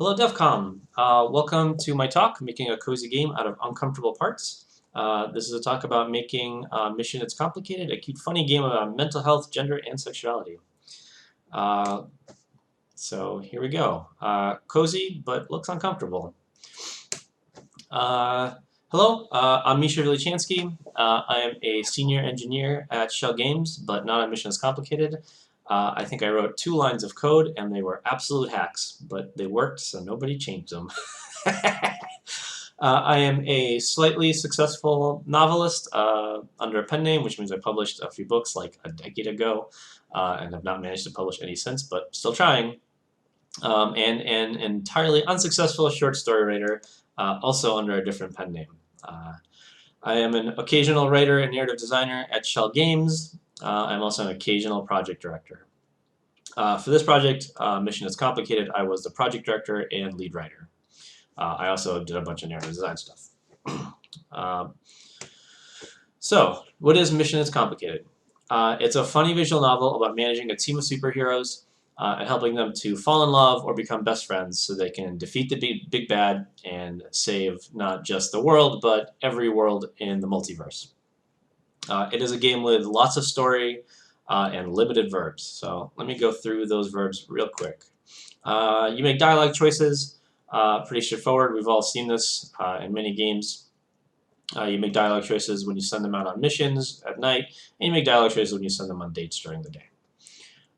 Hello, devcom. Welcome to my talk, Making a Cozy Game Out of Uncomfortable Parts. This is a talk about making Mission It's Complicated, a cute, funny game about mental health, gender, and sexuality. So here we go. Cozy, but looks uncomfortable. Hello, I'm Misha Velichansky. I am a senior engineer at Shell Games, but not on Mission It's Complicated. I think I wrote 2 lines of code, and they were absolute hacks, but they worked, so nobody changed them. I am a slightly successful novelist under a pen name, which means I published a few books like a decade ago, and have not managed to publish any since, but still trying. And an entirely unsuccessful short story writer, also under a different pen name. I am an occasional writer and narrative designer at Shell Games. I'm also an occasional project director. For this project, Mission It's Complicated, I was the project director and lead writer. I also did a bunch of narrative design stuff. So, what is Mission It's Complicated? It's a funny visual novel about managing a team of superheroes and helping them to fall in love or become best friends so they can defeat the big bad and save not just the world, but every world in the multiverse. It is a game with lots of story and limited verbs. So let me go through those verbs real quick. You make dialogue choices, pretty straightforward. We've all seen this in many games. You make dialogue choices when you send them out on missions at night, and you make dialogue choices when you send them on dates during the day.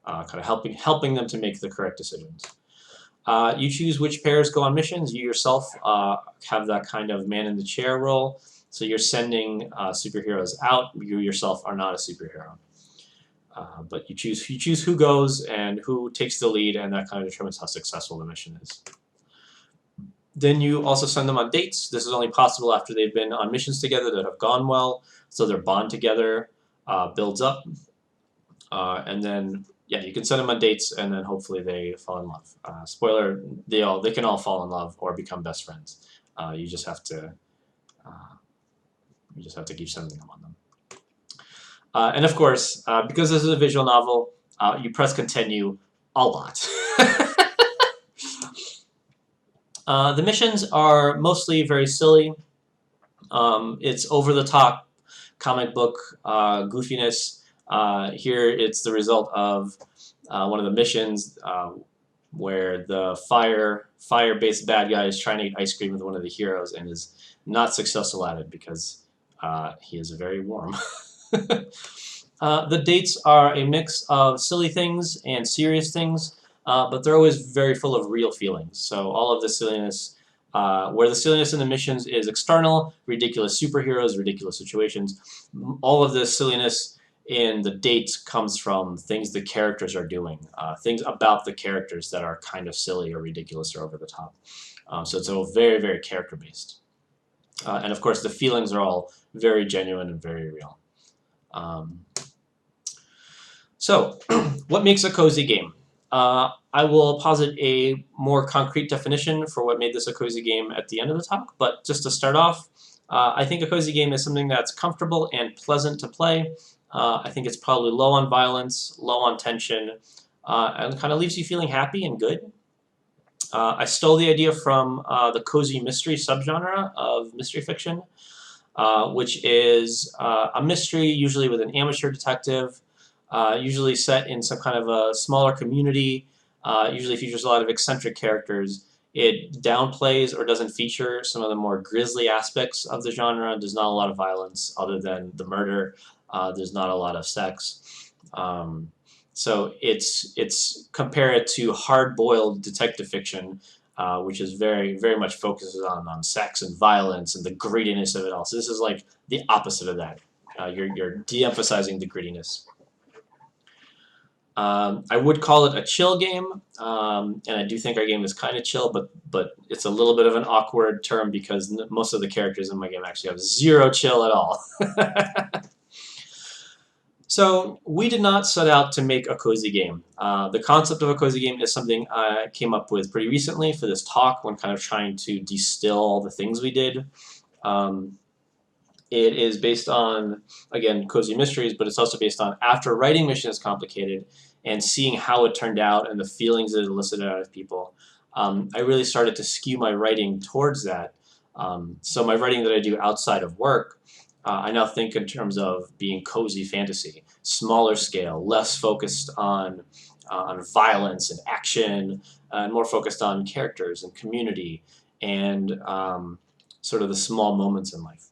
Kind of helping them to make the correct decisions. You choose which pairs go on missions. You yourself have that kind of man-in-the-chair role. So you're sending superheroes out. You yourself are not a superhero. But you choose who goes and who takes the lead, and that kind of determines how successful the mission is. Then you also send them on dates. This is only possible after they've been on missions together that have gone well, so their bond together builds up. And then, yeah, you can send them on dates, and then hopefully they fall in love. Spoiler: they can all fall in love or become best friends. You just have to keep sending them on them. And of course, because this is a visual novel, you press continue a lot. The missions are mostly very silly. It's over-the-top comic book goofiness. Here it's the result of one of the missions where the fire-based bad guy is trying to eat ice cream with one of the heroes and is not successful at it because he is very warm. The dates are a mix of silly things and serious things, but they're always very full of real feelings. So all of the silliness, where the silliness in the missions is external, ridiculous superheroes, ridiculous situations, all of the silliness in the dates comes from things the characters are doing, things about the characters that are kind of silly or ridiculous or over the top. So it's all very, very character-based. And of course, the feelings are all very genuine and very real. So, what makes a cozy game? I will posit a more concrete definition for what made this a cozy game at the end of the talk, but just to start off, I think a cozy game is something that's comfortable and pleasant to play. I think it's probably low on violence, low on tension, and kind of leaves you feeling happy and good. I stole the idea from the cozy mystery subgenre of mystery fiction, which is a mystery usually with an amateur detective, usually set in some kind of a smaller community, usually features a lot of eccentric characters. It downplays or doesn't feature some of the more grisly aspects of the genre. There's not a lot of violence other than the murder. There's not a lot of sex. So it's compare it to hard-boiled detective fiction, which is very, very much focuses on sex and violence and the grittiness of it all. So this is like the opposite of that. You're de-emphasizing the grittiness. I would call it a chill game, and I do think our game is kind of chill, but it's a little bit of an awkward term because most of the characters in my game actually have zero chill at all. So we did not set out to make a cozy game. The concept of a cozy game is something I came up with pretty recently for this talk when kind of trying to distill all the things we did. It is based on, again, cozy mysteries, but it's also based on after writing Mission It's Complicated and seeing how it turned out and the feelings it elicited out of people, I really started to skew my writing towards that. So my writing that I do outside of work, I now think in terms of being cozy fantasy, smaller scale, less focused on violence and action, and more focused on characters and community and sort of the small moments in life.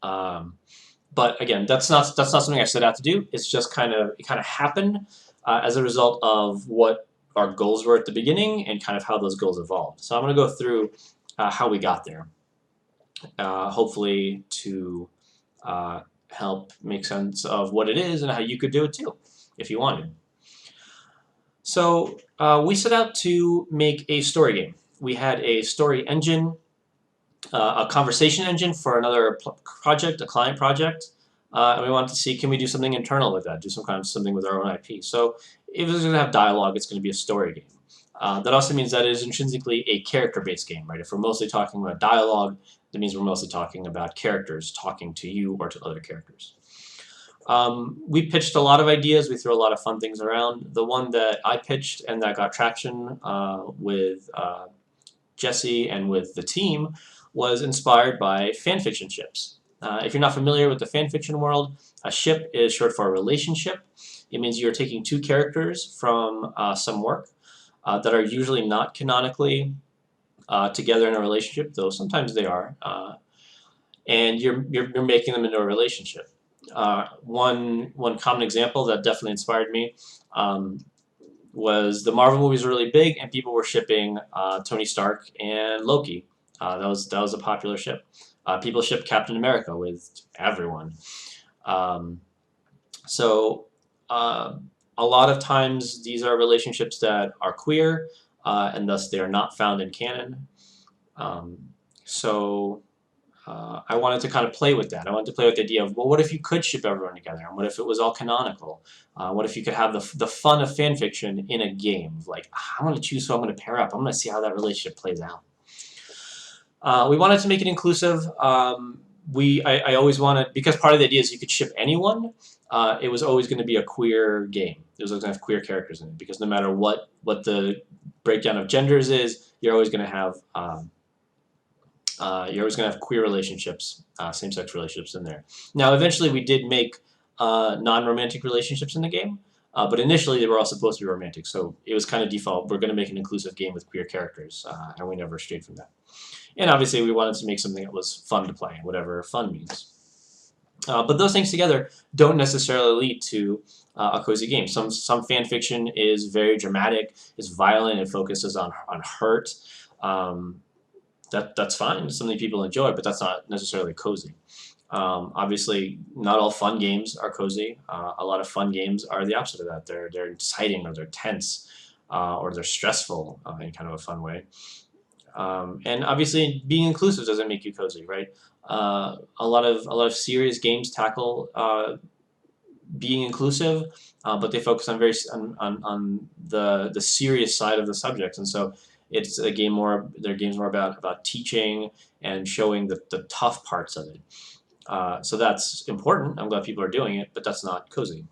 But again, that's not something I set out to do. It's just it kind of happened as a result of what our goals were at the beginning and kind of how those goals evolved. So I'm going to go through how we got there, hopefully to help make sense of what it is and how you could do it too, if you wanted. So we set out to make a story game. We had a story engine, a conversation engine for another project, a client project, and we wanted to see, can we do something internal with that, do some kind of something with our own IP. So if it's going to have dialogue, it's going to be a story game. That also means that it is intrinsically a character-based game, right? If we're mostly talking about dialogue, that means we're mostly talking about characters talking to you or to other characters. We pitched a lot of ideas. We threw a lot of fun things around. The one that I pitched and that got traction with Jesse and with the team was inspired by fanfiction ships. If you're not familiar with the fanfiction world, a ship is short for a relationship. It means you're taking two characters from some work that are usually not canonically together in a relationship, though sometimes they are, and you're making them into a relationship. One common example that definitely inspired me was the Marvel movies were really big, and people were shipping Tony Stark and Loki. That was a popular ship. People shipped Captain America with everyone. So a lot of times these are relationships that are queer, and thus they are not found in canon. I wanted to kind of play with that. I wanted to play with the idea of, well, what if you could ship everyone together? And what if it was all canonical? What if you could have the fun of fan fiction in a game? Like, I'm going to choose who I'm going to pair up. I'm going to see how that relationship plays out. We wanted to make it inclusive. I always wanted, because part of the idea is you could ship anyone, it was always going to be a queer game. It was always going to have queer characters in it, because no matter what the breakdown of genders is, you're always going to have queer relationships, same-sex relationships in there. Now, eventually we did make non-romantic relationships in the game, but initially they were all supposed to be romantic, so it was kind of default. We're going to make an inclusive game with queer characters, and we never strayed from that. And obviously we wanted to make something that was fun to play, whatever fun means. But those things together don't necessarily lead to a cozy game. Some fan fiction is very dramatic, it's violent, it focuses on hurt. That's fine. It's something people enjoy, but that's not necessarily cozy. Obviously, not all fun games are cozy. A lot of fun games are the opposite of that. They're exciting, or they're tense, or they're stressful in kind of a fun way. And obviously, being inclusive doesn't make you cozy, right? A lot of serious games tackle being inclusive, but they focus on the serious side of the subject, and so it's a game more. Their games more about teaching and showing the tough parts of it. So that's important. I'm glad people are doing it, but that's not cozy.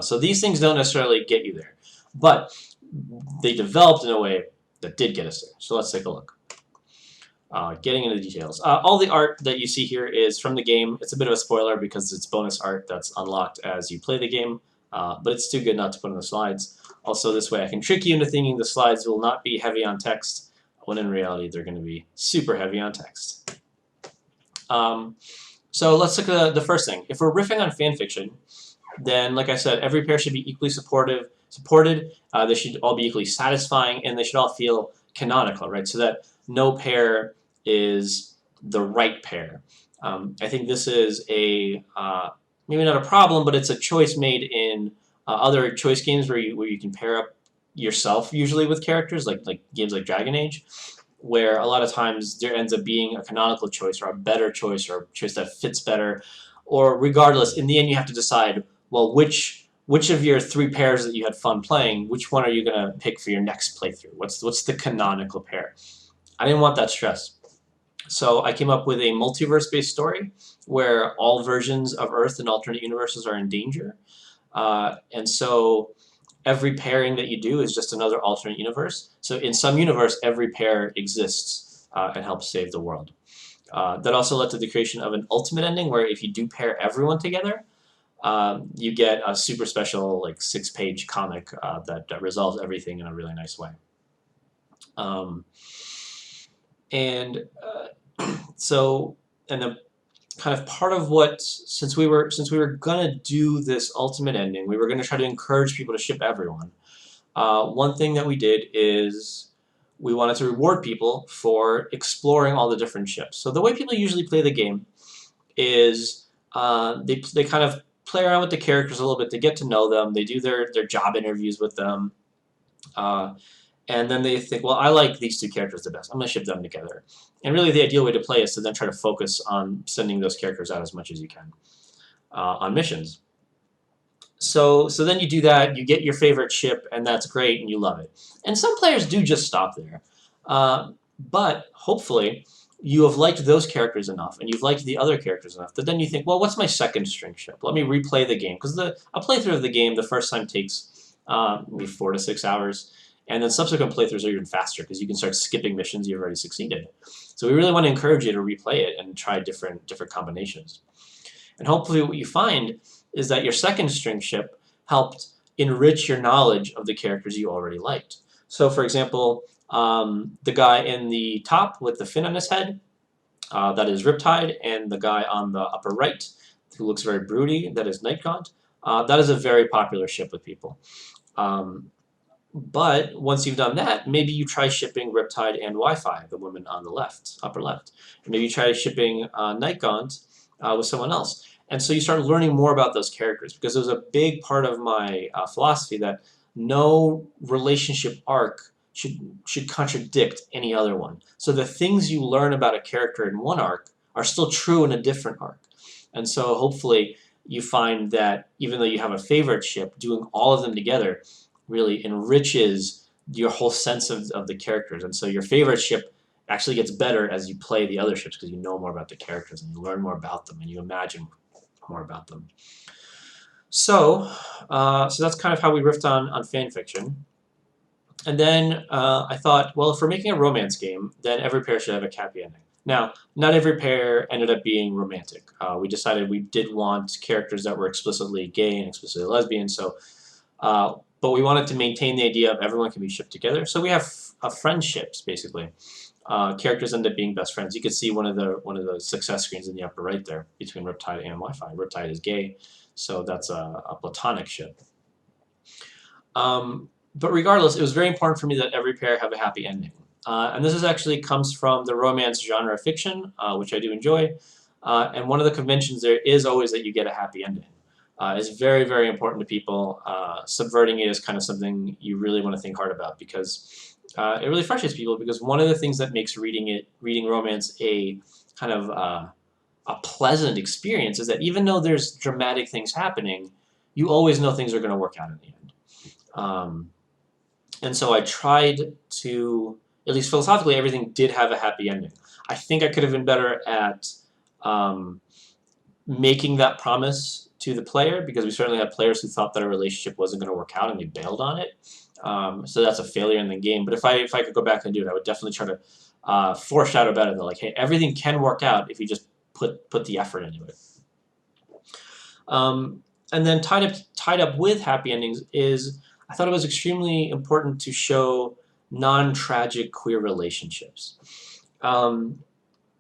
So these things don't necessarily get you there, but they developed in a way that did get us there. So let's take a look. Getting into the details. All the art that you see here is from the game. It's a bit of a spoiler because it's bonus art that's unlocked as you play the game, but it's too good not to put in the slides. Also, this way I can trick you into thinking the slides will not be heavy on text, when in reality they're going to be super heavy on text. So let's look at the first thing. If we're riffing on fanfiction, then like I said, every pair should be equally supported. They should all be equally satisfying, and they should all feel canonical, right? So that no pair is the right pair. I think this is maybe not a problem, but it's a choice made in other choice games where you can pair up yourself usually with characters, like games like Dragon Age, where a lot of times there ends up being a canonical choice or a better choice or a choice that fits better, or regardless, in the end you have to decide, well, which of your three pairs that you had fun playing, which one are you going to pick for your next playthrough? What's the canonical pair? I didn't want that stress. So I came up with a multiverse-based story where all versions of Earth and alternate universes are in danger. And so every pairing that you do is just another alternate universe. So in some universe, every pair exists and helps save the world. That also led to the creation of an ultimate ending, where if you do pair everyone together, you get a super special, like, 6-page comic that resolves everything in a really nice way. And so, and the kind of part of what, since we were gonna do this ultimate ending, we were gonna try to encourage people to ship everyone. One thing that we did is we wanted to reward people for exploring all the different ships. So the way people usually play the game is they kind of play around with the characters a little bit to get to know them. They do their job interviews with them. And then they think, well, I like these two characters the best. I'm going to ship them together. And really the ideal way to play is to then try to focus on sending those characters out as much as you can on missions. So then you do that, you get your favorite ship, and that's great, and you love it. And some players do just stop there. But hopefully you have liked those characters enough, and you've liked the other characters enough, that then you think, well, what's my second string ship? Let me replay the game. Because a playthrough of the game the first time takes maybe 4 to 6 hours. And then subsequent playthroughs are even faster because you can start skipping missions you've already succeeded. So we really want to encourage you to replay it and try different combinations. And hopefully what you find is that your second string ship helped enrich your knowledge of the characters you already liked. So for example, the guy in the top with the fin on his head, that is Riptide, and the guy on the upper right, who looks very broody, that is Nightgaunt. That is a very popular ship with people. But once you've done that, maybe you try shipping Riptide and Wi-Fi, the woman on the left, upper left. Or maybe you try shipping Nightgaunt with someone else. And so you start learning more about those characters, because it was a big part of my philosophy that no relationship arc should contradict any other one. So the things you learn about a character in one arc are still true in a different arc. And so hopefully you find that even though you have a favorite ship, doing all of them together really enriches your whole sense of the characters. And so your favorite ship actually gets better as you play the other ships, because you know more about the characters and you learn more about them and you imagine more about them. So that's kind of how we riffed on fan fiction. And then I thought, well, if we're making a romance game, then every pair should have a happy ending. Now, not every pair ended up being romantic. We decided we did want characters that were explicitly gay and explicitly lesbian, so but we wanted to maintain the idea of everyone can be shipped together. So we have friendships, basically. Characters end up being best friends. You can see one of the success screens in the upper right there between Riptide and Wi-Fi. Riptide is gay, so that's a platonic ship. But regardless, it was very important for me that every pair have a happy ending. And this actually comes from the romance genre of fiction, which I do enjoy. And one of the conventions there is always that you get a happy ending. It's very, very important to people. Subverting it is kind of something you really want to think hard about, because it really frustrates people, because one of the things that makes reading romance a kind of a pleasant experience is that even though there's dramatic things happening, you always know things are going to work out in the end. And so I tried to, at least philosophically, everything did have a happy ending. I think I could have been better at making that promise to the player, because we certainly had players who thought that a relationship wasn't going to work out and they bailed on it. So that's a failure in the game. But if I could go back and do it, I would definitely try to foreshadow better. Like, hey, everything can work out if you just put the effort into it. And then tied up with happy endings is, I thought it was extremely important to show non-tragic queer relationships.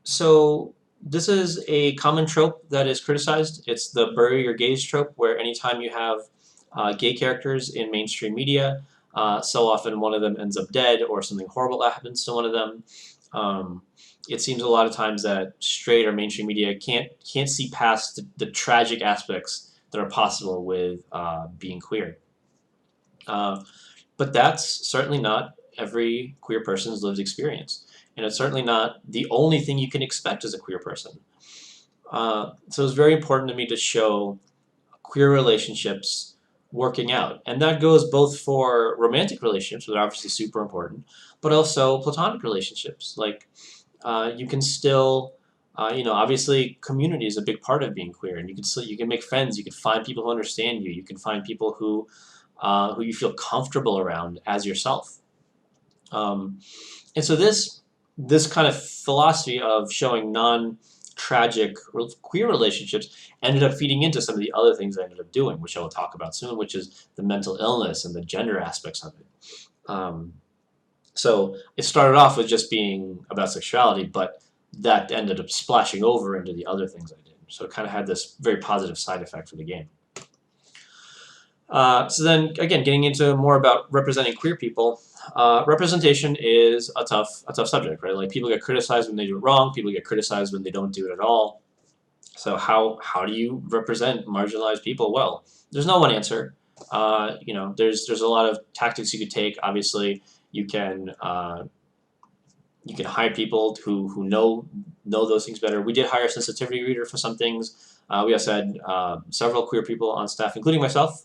So this is a common trope that is criticized. It's the bury your gays trope, where anytime you have gay characters in mainstream media, so often one of them ends up dead or something horrible happens to one of them. It seems a lot of times that straight or mainstream media can't see past the tragic aspects that are possible with being queer. But that's certainly not every queer person's lived experience. And it's certainly not the only thing you can expect as a queer person. So it's very important to me to show queer relationships working out. And that goes both for romantic relationships, which are obviously super important, but also platonic relationships. Like, you can still, obviously community is a big part of being queer, and you can make friends, you can find people who understand you, you can find people who who you feel comfortable around as yourself. And so this kind of philosophy of showing non-tragic queer relationships ended up feeding into some of the other things I ended up doing, which I will talk about soon, which is the mental illness and the gender aspects of it. So it started off with just being about sexuality, but that ended up splashing over into the other things I did. So it kind of had this very positive side effect for the game. So then, again, getting into more about representing queer people, representation is a tough subject, right? Like, people get criticized when they do it wrong. People get criticized when they don't do it at all. So how do you represent marginalized people well? There's no one answer. There's a lot of tactics you could take. Obviously, you can hire people who know those things better. We did hire a sensitivity reader for some things. We also had several queer people on staff, including myself.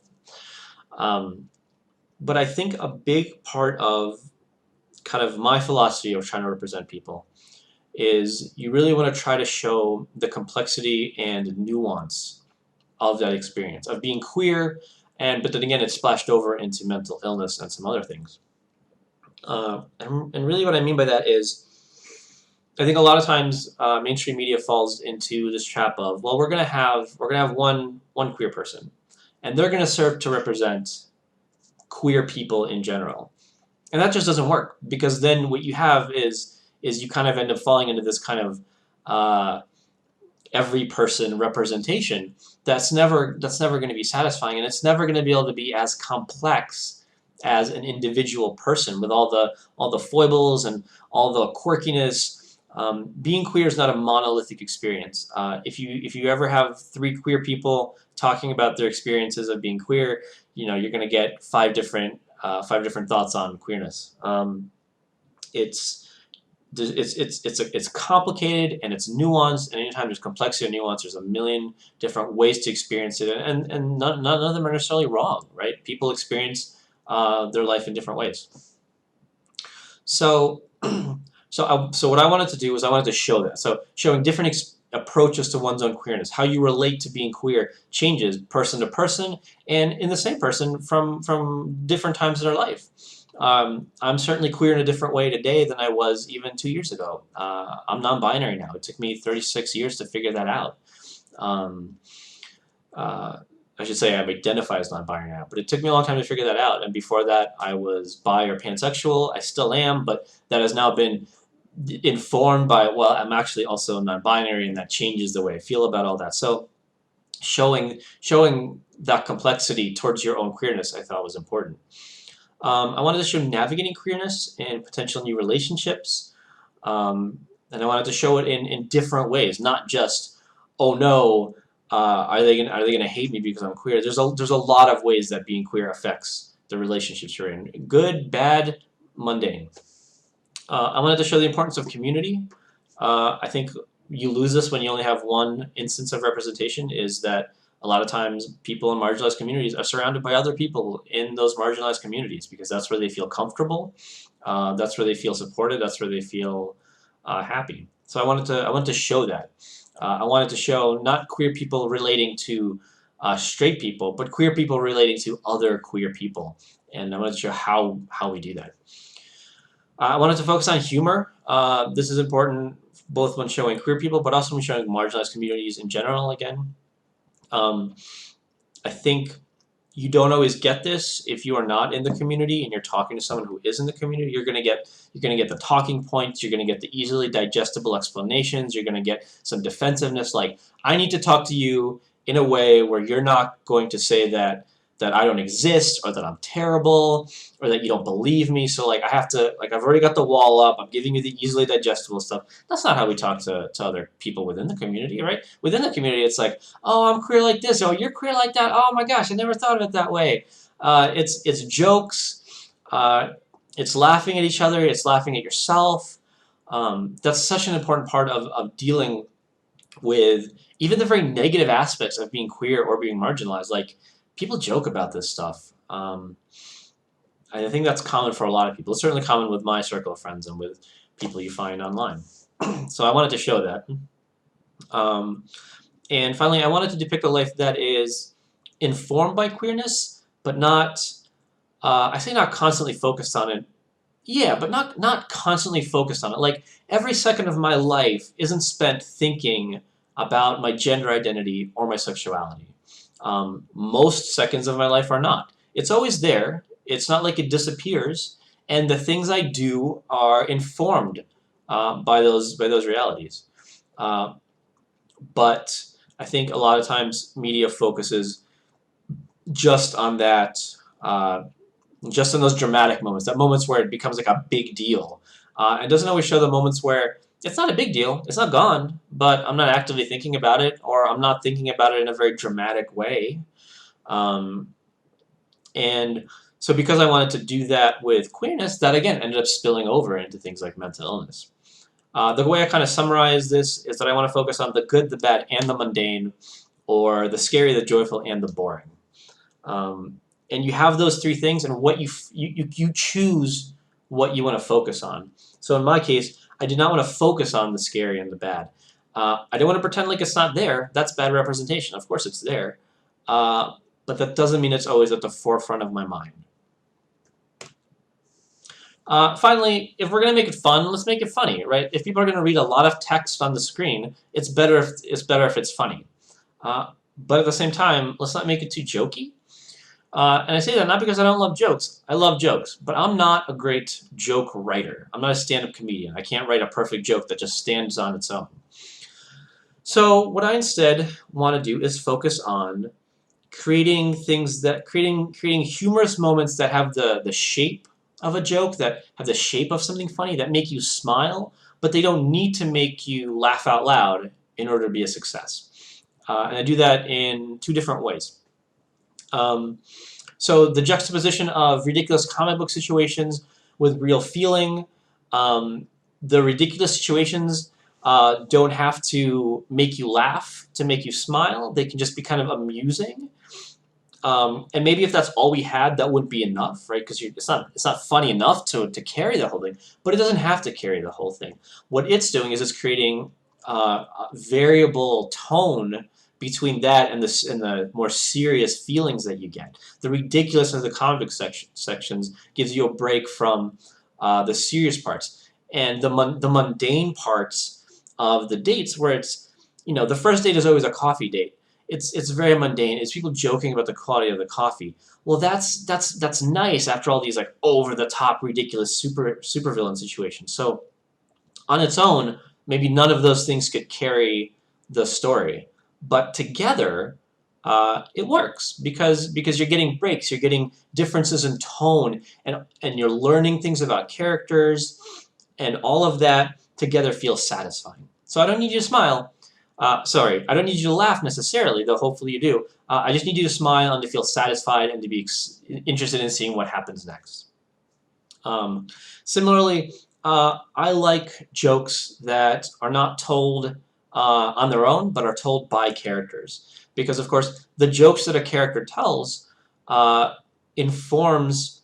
But I think a big part of kind of my philosophy of trying to represent people is you really want to try to show the complexity and nuance of that experience of being queer, but then again, it splashed over into mental illness and some other things. And really what I mean by that is, I think a lot of times mainstream media falls into this trap of, well, we're gonna have one queer person, and they're gonna serve to represent queer people in general, and that just doesn't work, because then what you have is you kind of end up falling into this kind of every person representation that's never going to be satisfying, and it's never going to be able to be as complex as an individual person with all the foibles and all the quirkiness. Being queer is not a monolithic experience. If you ever have 3 queer people talking about their experiences of being queer, you're going to get 5 different thoughts on queerness. It's complicated and it's nuanced, and anytime there's complexity or nuance, there's a million different ways to experience it, and none of them are necessarily wrong, right? People experience their life in different ways. So what I wanted to do was I wanted to show that. So showing different approaches to one's own queerness, how you relate to being queer changes person to person, and in the same person from different times in their life. I'm certainly queer in a different way today than I was even 2 years ago. I'm non-binary now. It took me 36 years to figure that out. I should say I identify as non-binary now, but it took me a long time to figure that out. And before that, I was bi or pansexual. I still am, but that has now been informed by, well, I'm actually also non-binary, and that changes the way I feel about all that. So showing that complexity towards your own queerness, I thought was important. I wanted to show navigating queerness and potential new relationships, and I wanted to show it in different ways, not just, oh no, are they gonna hate me because I'm queer? There's a lot of ways that being queer affects the relationships you're in, good, bad, mundane. I wanted to show the importance of community. I think you lose this when you only have one instance of representation, is that a lot of times people in marginalized communities are surrounded by other people in those marginalized communities, because that's where they feel comfortable, that's where they feel supported, that's where they feel happy. So I wanted to show that. I wanted to show not queer people relating to straight people, but queer people relating to other queer people, and I wanted to show how we do that. I wanted to focus on humor. This is important both when showing queer people, but also when showing marginalized communities in general. Again, I think you don't always get this if you are not in the community and you're talking to someone who is in the community. You're gonna get the talking points. You're gonna get the easily digestible explanations. You're gonna get some defensiveness, like, I need to talk to you in a way where you're not going to say that I don't exist, or that I'm terrible, or that you don't believe me. So like, I have to, like, I've already got the wall up. I'm giving you the easily digestible stuff. That's not how we talk to other people within the community, right? Within the community, it's like, oh, I'm queer like this. Oh, you're queer like that. Oh my gosh, I never thought of it that way. It's jokes. It's laughing at each other. It's laughing at yourself. That's such an important part of dealing with even the very negative aspects of being queer or being marginalized. Like, people joke about this stuff. I think that's common for a lot of people. It's certainly common with my circle of friends and with people you find online. So I wanted to show that. And finally, I wanted to depict a life that is informed by queerness, but not I say not constantly focused on it. Yeah, but not constantly focused on it. Like every second of my life isn't spent thinking about my gender identity or my sexuality. Most seconds of my life are not. It's always there. It's not like it disappears, and the things I do are informed by those realities. Uh, but I think a lot of times media focuses just on that. Just in those dramatic moments, that moments where it becomes like a big deal. It doesn't always show the moments where it's not a big deal, it's not gone, but I'm not actively thinking about it, or I'm not thinking about it in a very dramatic way. Um, and so because I wanted to do that with queerness, that again ended up spilling over into things like mental illness. The way I kind of summarize this is that I want to focus on the good, the bad, and the mundane, or the scary, the joyful, and the boring. And you have those three things, and what you choose what you want to focus on. So in my case, I did not want to focus on the scary and the bad. I didn't want to pretend like it's not there. That's bad representation. Of course it's there. But that doesn't mean it's always at the forefront of my mind. Finally, if we're going to make it fun, let's make it funny, right? If people are going to read a lot of text on the screen, it's better if it's funny. But at the same time, let's not make it too jokey. And I say that not because I don't love jokes. I love jokes, but I'm not a great joke writer. I'm not a stand-up comedian. I can't write a perfect joke that just stands on its own. So what I instead want to do is focus on creating humorous moments that have the shape of a joke, that have the shape of something funny, that make you smile, but they don't need to make you laugh out loud in order to be a success. And I do that in two different ways. So the juxtaposition of ridiculous comic book situations with real feeling. The ridiculous situations don't have to make you laugh to make you smile. They can just be kind of amusing. And maybe if that's all we had, that wouldn't be enough, right? Because it's not funny enough to carry the whole thing. But it doesn't have to carry the whole thing. What it's doing is it's creating a variable tone between that and the more serious feelings that you get. The ridiculousness of the comic sections gives you a break from the serious parts, and the mundane parts of the dates, where it's the first date is always a coffee date. It's very mundane. It's people joking about the quality of the coffee. Well, that's nice after all these like over the top ridiculous super villain situations. So on its own, maybe none of those things could carry the story, but together, it works because you're getting breaks, you're getting differences in tone, and you're learning things about characters, and all of that together feels satisfying. So I don't need you to smile. Sorry, I don't need you to laugh necessarily, though hopefully you do. I just need you to smile and to feel satisfied and to be interested in seeing what happens next. Similarly, I like jokes that are not told on their own, but are told by characters. Because, of course, the jokes that a character tells informs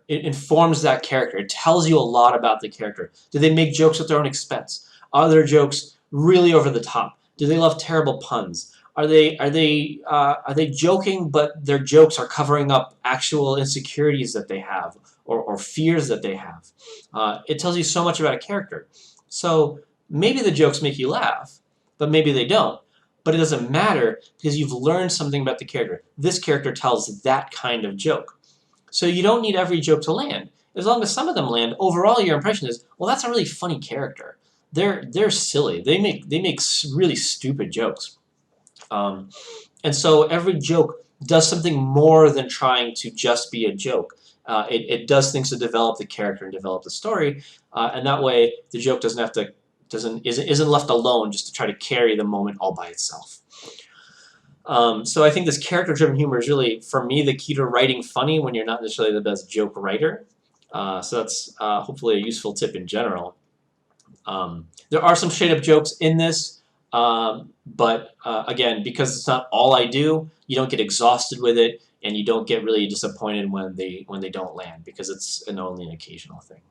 it informs that character. It tells you a lot about the character. Do they make jokes at their own expense? Are their jokes really over the top? Do they love terrible puns? Are they joking, but their jokes are covering up actual insecurities that they have, or fears that they have? It tells you so much about a character. So maybe the jokes make you laugh, but maybe they don't. But it doesn't matter because you've learned something about the character. This character tells that kind of joke. So you don't need every joke to land. As long as some of them land, overall your impression is, well, that's a really funny character. They're silly. They make really stupid jokes. And so every joke does something more than trying to just be a joke. It does things to develop the character and develop the story, and that way the joke isn't left alone just to try to carry the moment all by itself. So I think this character-driven humor is really, for me, the key to writing funny when you're not necessarily the best joke writer. So that's hopefully a useful tip in general. There are some straight-up jokes in this, but again, because it's not all I do, you don't get exhausted with it, and you don't get really disappointed when they don't land, because it's only an occasional thing.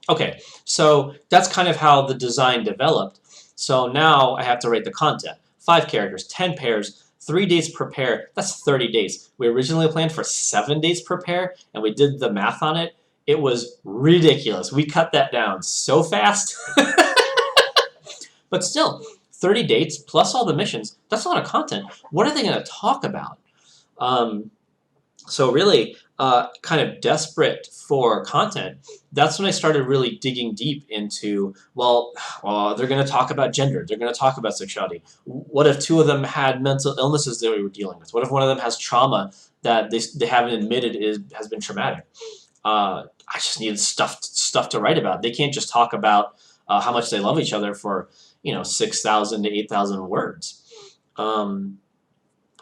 Okay, so that's kind of how the design developed. So now I have to write the content. 5 characters, 10 pairs, 3 days per pair, that's 30 days. We originally planned for 7 days per pair, and we did the math on it. It was ridiculous. We cut that down so fast. But still, 30 dates plus all the missions, that's a lot of content. What are they going to talk about? So really, kind of desperate for content, that's when I started really digging deep into, well, they're going to talk about gender. They're going to talk about sexuality. What if 2 of them had mental illnesses that we were dealing with? What if one of them has trauma that they haven't admitted has been traumatic? I just needed stuff to write about. They can't just talk about how much they love each other for 6,000 to 8,000 words.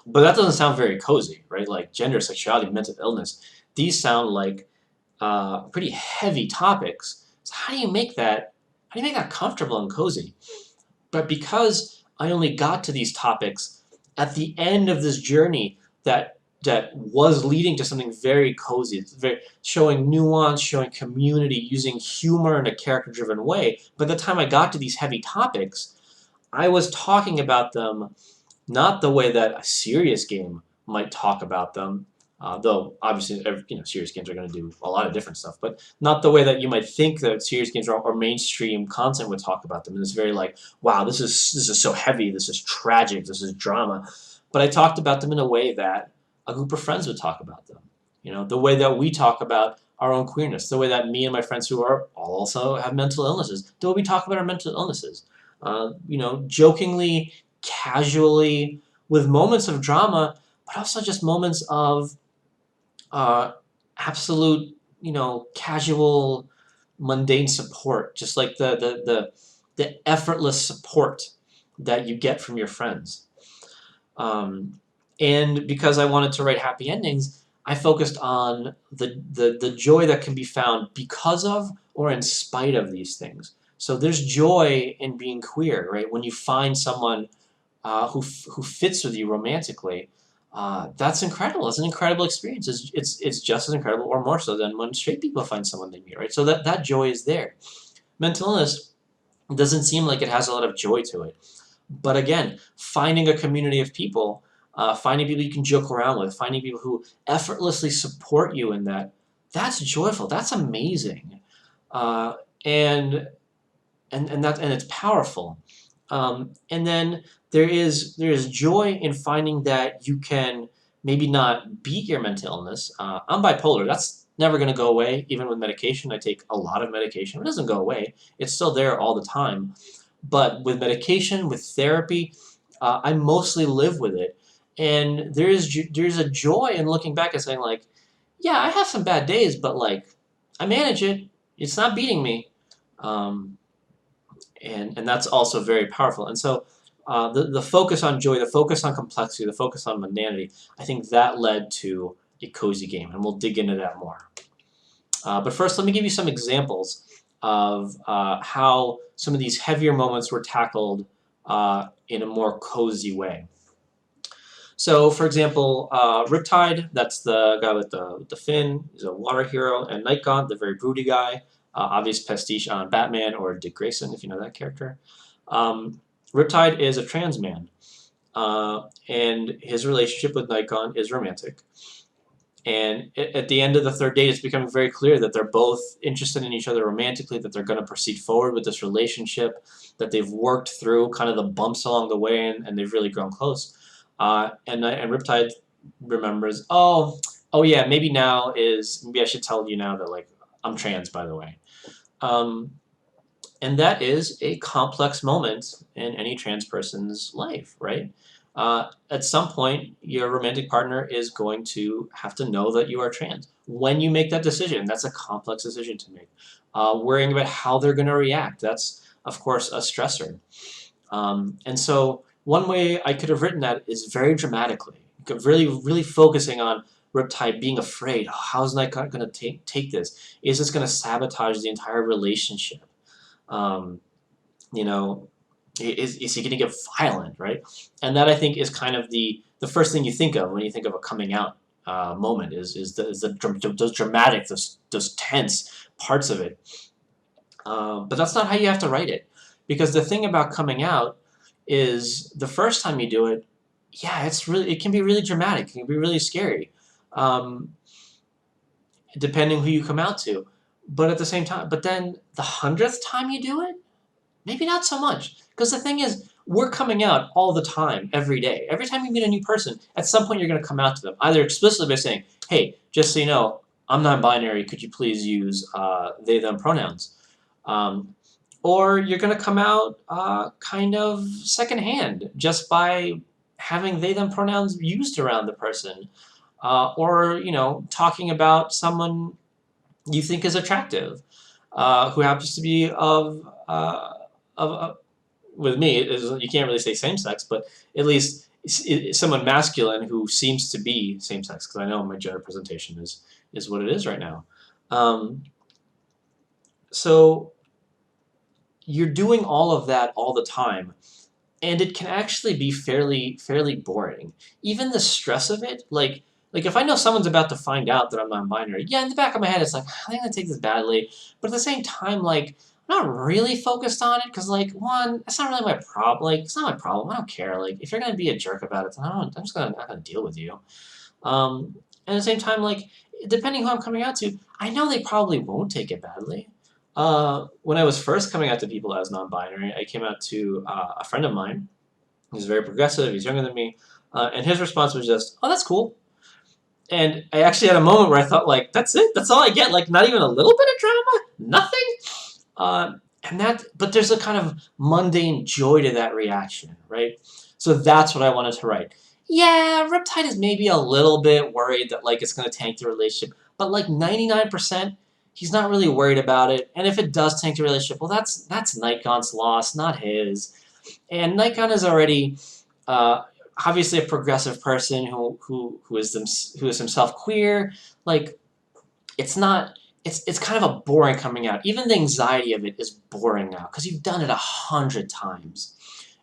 But that doesn't sound very cozy, right? Like gender, sexuality, mental illness. These sound like pretty heavy topics. So how do you make that comfortable and cozy? But because I only got to these topics at the end of this journey that was leading to something very cozy, showing nuance, showing community, using humor in a character-driven way. By the time I got to these heavy topics, I was talking about them not the way that a serious game might talk about them, though obviously serious games are going to do a lot of different stuff, but not the way that you might think that serious games or mainstream content would talk about them. And it's very like, wow, this is so heavy, this is tragic, this is drama. But I talked about them in a way that a group of friends would talk about them. The way that we talk about our own queerness, the way that me and my friends who are also have mental illnesses, the way we talk about our mental illnesses. Jokingly, casually, with moments of drama, but also just moments of absolute, casual, mundane support, just like the effortless support that you get from your friends. And because I wanted to write happy endings, I focused on the joy that can be found because of or in spite of these things. So there's joy in being queer, right? When you find someone who fits with you romantically, that's incredible. It's an incredible experience. It's just as incredible or more so than when straight people find someone they meet, right? So that joy is there. Mental illness doesn't seem like it has a lot of joy to it. But again, finding a community of people, finding people you can joke around with, finding people who effortlessly support you in that's joyful. That's amazing. And it's powerful. And then there is joy in finding that you can maybe not beat your mental illness. I'm bipolar. That's never going to go away, even with medication. I take a lot of medication. It doesn't go away. It's still there all the time. But with medication, with therapy, I mostly live with it. And there's a joy in looking back and saying, like, yeah, I have some bad days, but like, I manage it. It's not beating me. And that's also very powerful. And so the focus on joy, the focus on complexity, the focus on mundanity, I think that led to a cozy game, and we'll dig into that more. But first, let me give you some examples of how some of these heavier moments were tackled in a more cozy way. So, for example, Riptide, that's the guy with the fin, he's a water hero, and Nightgaunt, the very broody guy, obvious pastiche on Batman or Dick Grayson, if you know that character. Riptide is a trans man, and his relationship with Nightgaunt is romantic. And at the end of the third date, it's becoming very clear that they're both interested in each other romantically, that they're going to proceed forward with this relationship, that they've worked through kind of the bumps along the way, and they've really grown close. And Riptide remembers, oh yeah, maybe I should tell you now that, like, I'm trans, by the way. And that is a complex moment in any trans person's life, right? At some point, your romantic partner is going to have to know that you are trans. When you make that decision, that's a complex decision to make. Worrying about how they're going to react, that's, of course, a stressor. And so one way I could have written that is very dramatically, really, really focusing on Riptide being afraid. Oh, how's Nightgaunt going to take this? Is this going to sabotage the entire relationship? Is he going to get violent, right? And that, I think, is kind of the first thing you think of when you think of a coming out moment is those dramatic, those tense parts of it. But that's not how you have to write it, because the thing about coming out is the first time you do it, yeah, it can be really dramatic. It can be really scary, um, depending who you come out to. But at the same time, but then the 100th time you do it, maybe not so much. Because the thing is, we're coming out all the time, every day. Every time you meet a new person, at some point you're going to come out to them, either explicitly by saying, hey, just so you know, I'm non-binary, could you please use they, them pronouns? Um, or you're going to come out kind of secondhand, just by having they, them pronouns used around the person. Or, talking about someone you think is attractive, who happens to be of with me, you can't really say same sex, but at least someone masculine who seems to be same sex, because I know my gender presentation is what it is right now. Um, so you're doing all of that all the time, and it can actually be fairly boring. Even the stress of it, like if I know someone's about to find out that I'm non-binary, yeah, in the back of my head it's like I'm gonna take this badly, but at the same time, like I'm not really focused on it because like one, that's not really my problem. Like it's not my problem. I don't care. Like if you're gonna be a jerk about it, then I'm just gonna not gonna deal with you. And at the same time, like depending who I'm coming out to, I know they probably won't take it badly. When I was first coming out to people as non-binary, I came out to a friend of mine. He's very progressive. He's younger than me, and his response was just, "Oh, that's cool." And I actually had a moment where I thought, like, "That's it. That's all I get. Like, not even a little bit of drama. Nothing." But there's a kind of mundane joy to that reaction, right? So that's what I wanted to write. Yeah, Riptide is maybe a little bit worried that like it's going to tank the relationship, but like 99%, he's not really worried about it. And if it does tank the relationship, well, that's Nightgon's loss, not his. And Nightgon is already uh, obviously a progressive person who is himself queer. Like it's not it's kind of a boring coming out. Even the anxiety of it is boring now because you've done it 100 times.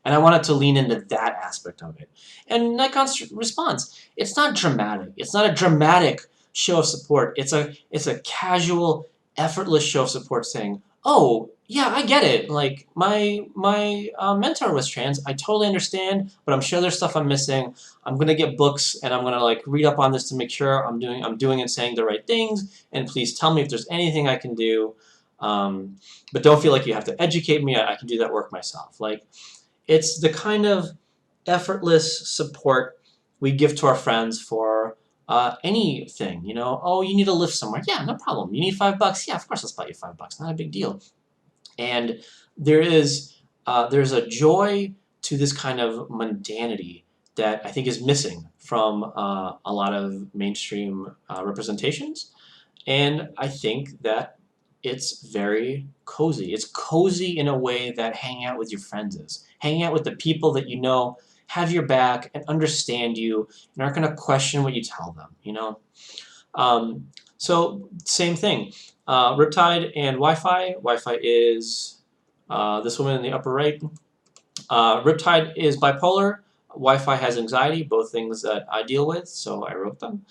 And I wanted to lean into that aspect of it. And Nikon's response, it's not dramatic. It's not a dramatic show of support. It's a casual, effortless show of support saying, "Oh, yeah, I get it. Like my mentor was trans. I totally understand, but I'm sure there's stuff I'm missing. I'm gonna get books and I'm gonna like read up on this to make sure I'm doing and saying the right things. And please tell me if there's anything I can do. But don't feel like you have to educate me. I can do that work myself." Like it's the kind of effortless support we give to our friends for anything. Oh, you need a lift somewhere. Yeah, no problem. You need $5. Yeah, of course, I'll spot you $5. Not a big deal. And there's a joy to this kind of mundanity that I think is missing from a lot of mainstream representations. And I think that it's very cozy. It's cozy in a way that hanging out with your friends is. Hanging out with the people that you know have your back and understand you and aren't going to question what you tell them. So same thing. Riptide and Wi-Fi. Wi-Fi is this woman in the upper right. Riptide is bipolar. Wi-Fi has anxiety, both things that I deal with, so I wrote them.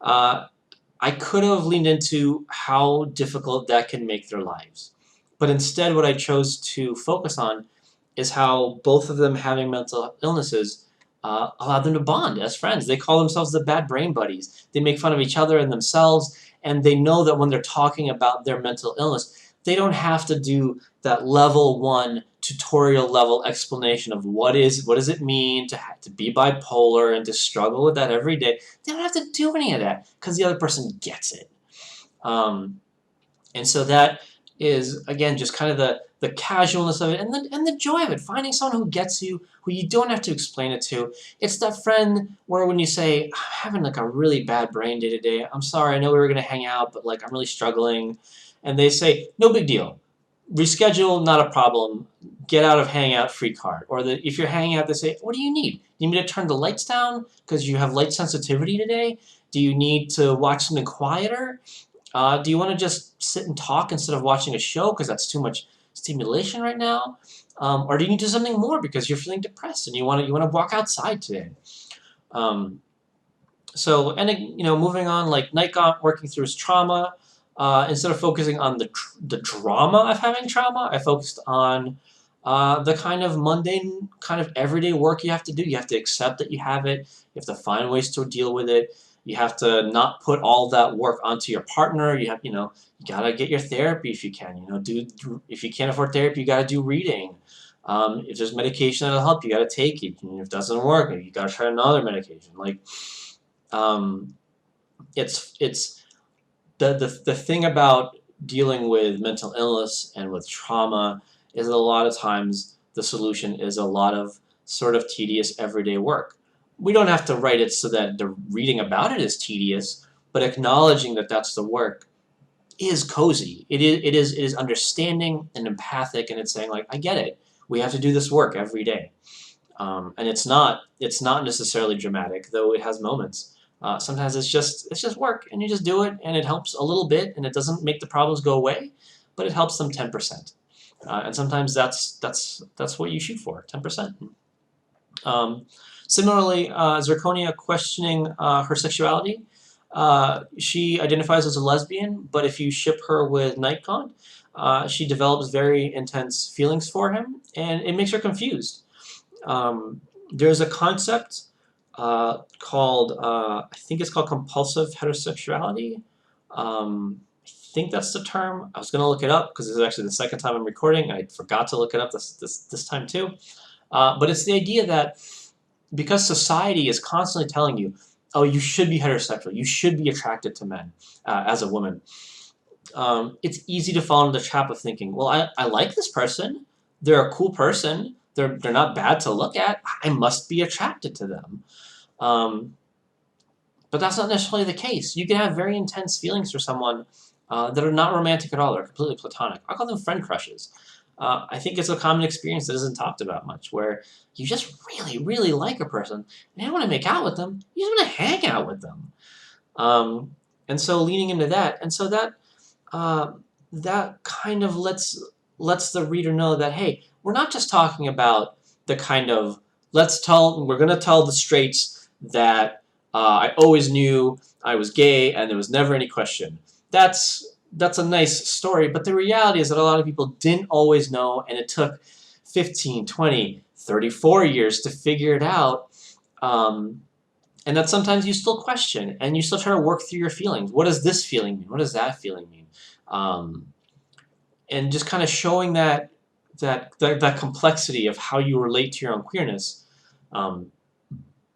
I could have leaned into how difficult that can make their lives. But instead, what I chose to focus on is how both of them having mental illnesses allow them to bond as friends. They call themselves the bad brain buddies. They make fun of each other and themselves, and they know that when they're talking about their mental illness, they don't have to do that level 1 tutorial level explanation of what does it mean to be bipolar and to struggle with that every day. They don't have to do any of that because the other person gets it. And so that is, again, just kind of the casualness of it and the joy of it. Finding someone who gets you, who you don't have to explain it to. It's that friend where when you say, "I'm having like a really bad brain day today. I'm sorry, I know we were going to hang out, but like I'm really struggling." And they say, "No big deal. Reschedule, not a problem. Get out of Hangout, free card." Or if you're hanging out, they say, "What do you need? You need me to turn the lights down because you have light sensitivity today? Do you need to watch something quieter? Do you want to just sit and talk instead of watching a show because that's too much stimulation right now? Or do you need to do something more because you're feeling depressed and you want to walk outside today?" Um, moving on, like Nightgaunt working through his trauma. Instead of focusing on the drama of having trauma, I focused on the kind of mundane, kind of everyday work you have to do. You have to accept that you have it. You have to find ways to deal with it. You have to not put all that work onto your partner. You have, you gotta get your therapy if you can. If you can't afford therapy, you gotta do reading. If there's medication that'll help, you gotta take it. And if it doesn't work, you gotta try another medication. Um, it's the thing about dealing with mental illness and with trauma is that a lot of times the solution is a lot of sort of tedious everyday work. We don't have to write it so that the reading about it is tedious, but acknowledging that that's the work is cozy. It is understanding and empathic, and it's saying like, I get it. We have to do this work every day. And it's not necessarily dramatic, though it has moments. Sometimes it's just work, and you just do it, and it helps a little bit, and it doesn't make the problems go away, but it helps them 10%. And sometimes that's what you shoot for, 10%. Similarly, Zirconia questioning her sexuality. She identifies as a lesbian, but if you ship her with Nightcon, she develops very intense feelings for him, and it makes her confused. There's a concept called, I think it's called compulsive heterosexuality. I think that's the term. I was going to look it up because this is actually the second time I'm recording. I forgot to look it up this time too. But it's the idea that because society is constantly telling you, oh, you should be heterosexual, you should be attracted to men as a woman, it's easy to fall into the trap of thinking, well, I like this person, they're a cool person, they're not bad to look at, I must be attracted to them. But that's not necessarily the case. You can have very intense feelings for someone that are not romantic at all, or completely platonic. I call them friend crushes. I think it's a common experience that isn't talked about much, where you just really, really like a person, and you don't want to make out with them, you just want to hang out with them. And so leaning into that, and so that kind of lets the reader know that, hey, we're not just talking about the kind of, we're going to tell the straights that I always knew I was gay and there was never any question. That's a nice story, but the reality is that a lot of people didn't always know, and it took 15, 20, 34 years to figure it out. And that sometimes you still question, and you still try to work through your feelings. What does this feeling mean? What does that feeling mean? And just kind of showing that complexity of how you relate to your own queerness.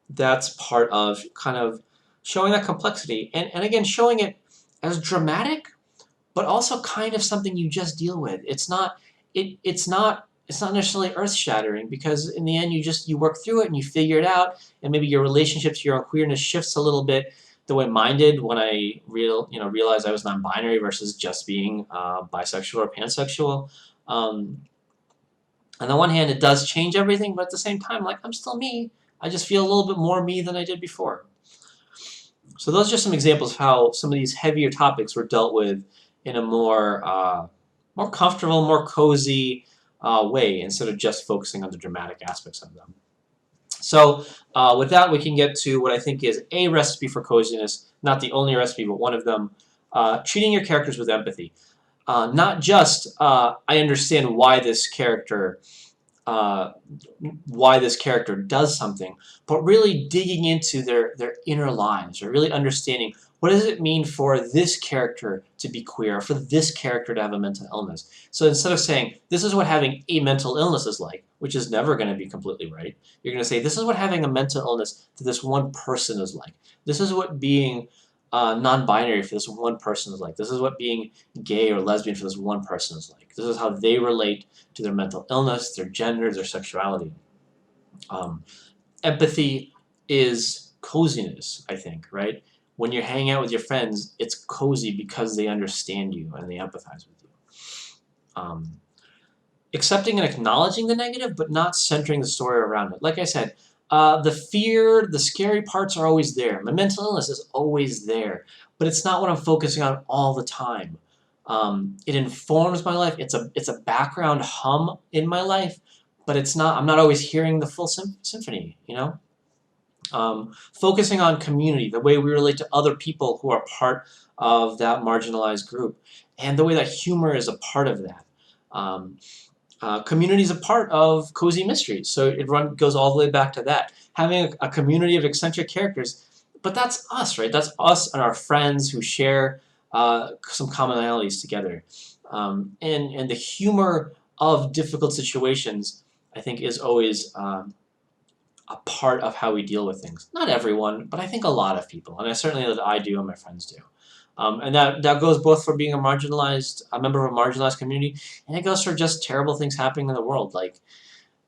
That's part of kind of showing that complexity, and again, showing it as dramatic, but also kind of something you just deal with. It's not necessarily earth-shattering, because in the end you work through it and you figure it out, and maybe your relationship to your own queerness shifts a little bit the way mine did when I realized I was non-binary versus just being bisexual or pansexual. On the one hand, it does change everything, but at the same time, like, I'm still me. I just feel a little bit more me than I did before. So those are just some examples of how some of these heavier topics were dealt with in a more comfortable, more cozy way, instead of just focusing on the dramatic aspects of them. So with that, we can get to what I think is a recipe for coziness, not the only recipe, but one of them. Treating your characters with empathy. Not just, I understand why this character does something, but really digging into their inner lives, or really understanding, what does it mean for this character to be queer, or for this character to have a mental illness. So instead of saying, this is what having a mental illness is like, which is never going to be completely right, you're going to say, this is what having a mental illness to this one person is like. This is what being non-binary for this one person is like. This is what being gay or lesbian for this one person is like. This is how they relate to their mental illness, their gender, their sexuality. Empathy is coziness, I think, right? When you're hanging out with your friends, it's cozy because they understand you and they empathize with you. Accepting and acknowledging the negative, but not centering the story around it. Like I said, the fear, the scary parts are always there. My mental illness is always there, but it's not what I'm focusing on all the time. It informs my life. It's a background hum in my life, but it's not. I'm not always hearing the full symphony. Focusing on community, the way we relate to other people who are part of that marginalized group, and the way that humor is a part of that. Community is a part of Cozy Mysteries, so it goes all the way back to that. Having a community of eccentric characters, but that's us, right? That's us and our friends who share some commonalities together. And the humor of difficult situations, I think, is always a part of how we deal with things. Not everyone, but I think a lot of people, and I certainly know that I do and my friends do. And that goes both for being a member of a marginalized community, and it goes for just terrible things happening in the world. Like,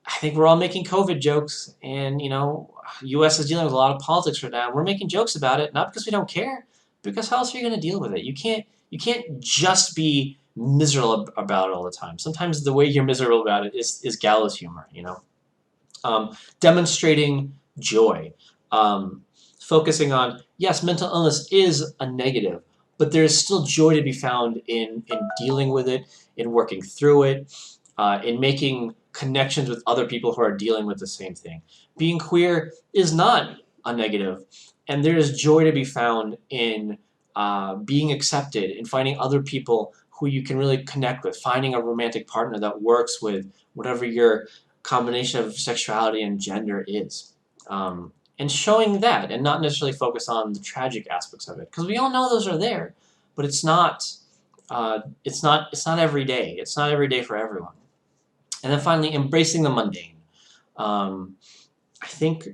I think we're all making COVID jokes, and U.S. is dealing with a lot of politics right now. We're making jokes about it, not because we don't care, because how else are you going to deal with it? You can't just be miserable about it all the time. Sometimes the way you're miserable about it is gallows humor. Demonstrating joy, focusing on, yes, mental illness is a negative, but there is still joy to be found in dealing with it, in working through it, in making connections with other people who are dealing with the same thing. Being queer is not a negative, and there is joy to be found in being accepted, in finding other people who you can really connect with, finding a romantic partner that works with whatever your combination of sexuality and gender is. And showing that, and not necessarily focus on the tragic aspects of it, because we all know those are there, but it's not every day. It's not every day for everyone. And then finally, embracing the mundane. I think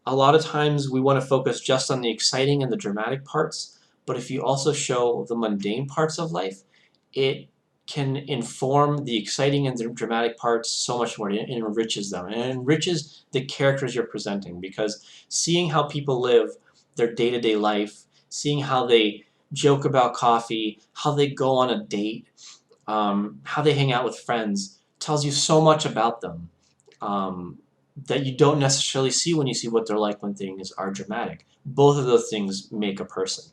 a lot of times we want to focus just on the exciting and the dramatic parts, but if you also show the mundane parts of life, it can inform the exciting and the dramatic parts so much more. It enriches them, and it enriches the characters you're presenting, because seeing how people live their day-to-day life, seeing how they joke about coffee, how they go on a date, how they hang out with friends, tells you so much about them that you don't necessarily see when you see what they're like when things are dramatic. Both of those things make a person.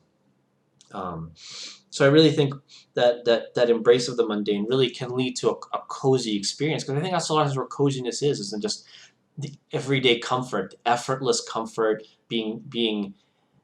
So I really think that embrace of the mundane really can lead to a cozy experience, because I think that's a lot of where coziness isn't just the everyday comfort, effortless comfort, being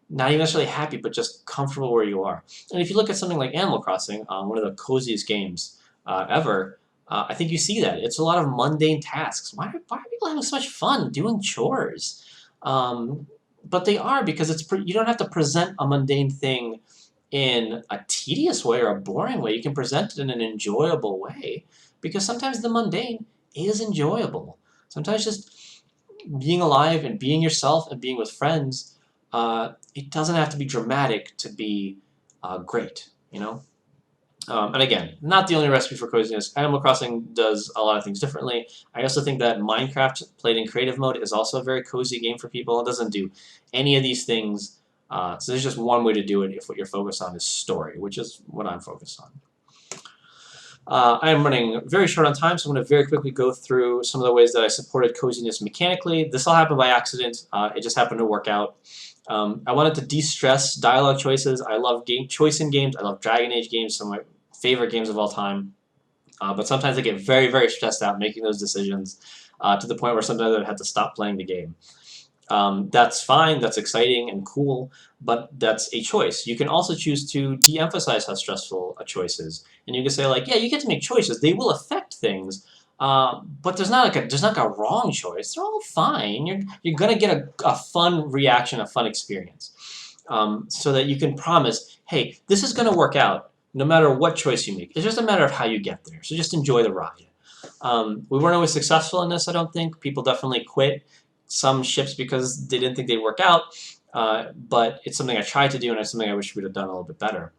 not even necessarily happy, but just comfortable where you are. And if you look at something like Animal Crossing, one of the coziest games ever, I think you see that. It's a lot of mundane tasks. Why are people having so much fun doing chores? But they are, because you don't have to present a mundane thing in a tedious way or a boring way. You can present it in an enjoyable way, because sometimes the mundane is enjoyable. Sometimes just being alive and being yourself and being with friends, it doesn't have to be dramatic to be great, And again, not the only recipe for coziness. Animal Crossing does a lot of things differently. I also think that Minecraft, played in creative mode, is also a very cozy game for people. It doesn't do any of these things. So there's just one way to do it if what you're focused on is story, which is what I'm focused on. I am running very short on time, so I'm going to very quickly go through some of the ways that I supported coziness mechanically. This all happened by accident. It just happened to work out. I wanted to de-stress dialogue choices. I love choice in games. I love Dragon Age games, some of my favorite games of all time. But sometimes I get very, very stressed out making those decisions to the point where sometimes I've had to stop playing the game. That's fine, that's exciting and cool, but that's a choice. You can also choose to de-emphasize how stressful a choice is. And you can say, like, yeah, you get to make choices. They will affect things, but there's not like a wrong choice. They're all fine. You're going to get a fun reaction, a fun experience. So that you can promise, hey, this is going to work out no matter what choice you make. It's just a matter of how you get there. So just enjoy the ride. We weren't always successful in this, I don't think. People definitely quit some ships because they didn't think they'd work out, but it's something I tried to do, and it's something I wish we'd have done a little bit better.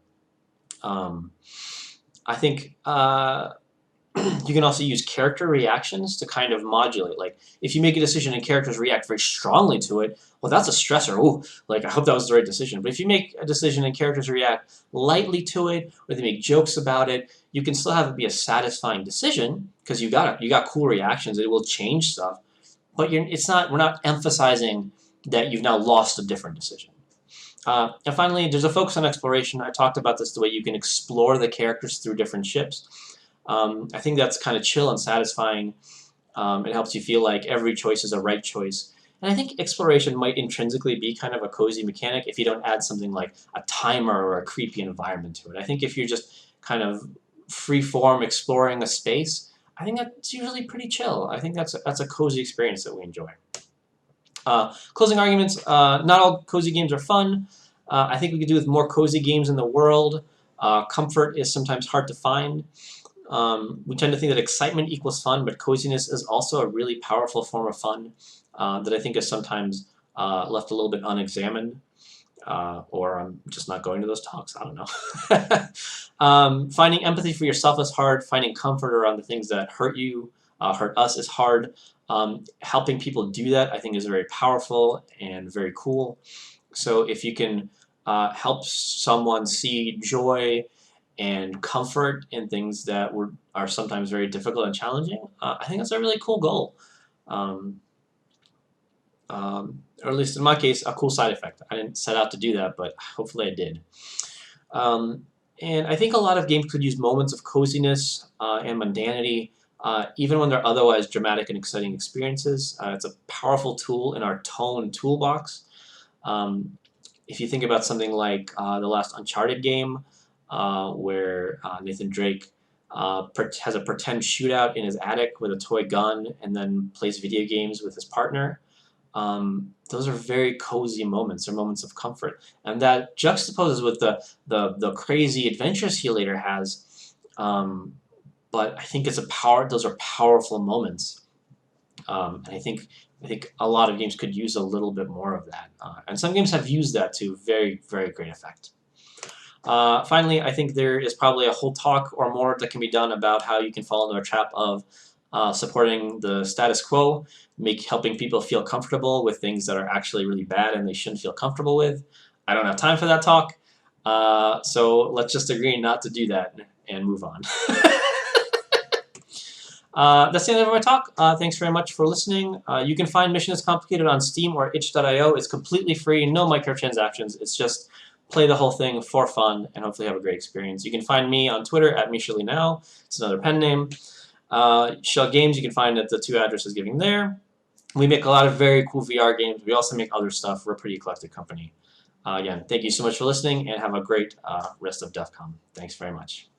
I think you can also use character reactions to kind of modulate. Like, if you make a decision and characters react very strongly to it, well, that's a stressor. Ooh, like, I hope that was the right decision. But if you make a decision and characters react lightly to it, or they make jokes about it, you can still have it be a satisfying decision, because you got cool reactions. It will change stuff. But we're not emphasizing that you've now lost a different decision. And finally, there's a focus on exploration. I talked about this, the way you can explore the characters through different ships. I think that's kind of chill and satisfying. It helps you feel like every choice is a right choice. And I think exploration might intrinsically be kind of a cozy mechanic if you don't add something like a timer or a creepy environment to it. I think if you're just kind of free-form exploring a space, I think that's usually pretty chill. I think that's a cozy experience that we enjoy. Closing arguments, not all cozy games are fun. I think we could do with more cozy games in the world. Comfort is sometimes hard to find. We tend to think that excitement equals fun, but coziness is also a really powerful form of fun that I think is sometimes left a little bit unexamined. Or I'm just not going to those talks. I don't know. Finding empathy for yourself is hard. Finding comfort around the things that hurt you, hurt us, is hard. Helping people do that, I think, is very powerful and very cool. So if you can help someone see joy and comfort in things that are sometimes very difficult and challenging, I think that's a really cool goal. Or at least in my case, a cool side effect. I didn't set out to do that, but hopefully I did. And I think a lot of games could use moments of coziness and mundanity, even when they're otherwise dramatic and exciting experiences. It's a powerful tool in our tone toolbox. If you think about something like the last Uncharted game, where Nathan Drake has a pretend shootout in his attic with a toy gun and then plays video games with his partner, those are very cozy moments. They're moments of comfort, and that juxtaposes with the crazy adventures he later has. But I think those are powerful moments, and I think a lot of games could use a little bit more of that, and some games have used that to very, very great effect. Finally, I think there is probably a whole talk or more that can be done about how you can fall into a trap of supporting the status quo, helping people feel comfortable with things that are actually really bad and they shouldn't feel comfortable with. I don't have time for that talk, so let's just agree not to do that and move on. That's the end of my talk. Thanks very much for listening. You can find Mission is Complicated on Steam or itch.io. It's completely free, no microtransactions. It's just play the whole thing for fun and hopefully have a great experience. You can find me on Twitter at Mechnically now. It's another pen name. Shell Games, you can find at the 2 addresses given there. We make a lot of very cool VR games. We also make other stuff. We're a pretty eclectic company. Again, thank you so much for listening and have a great rest of DevCom. Thanks very much.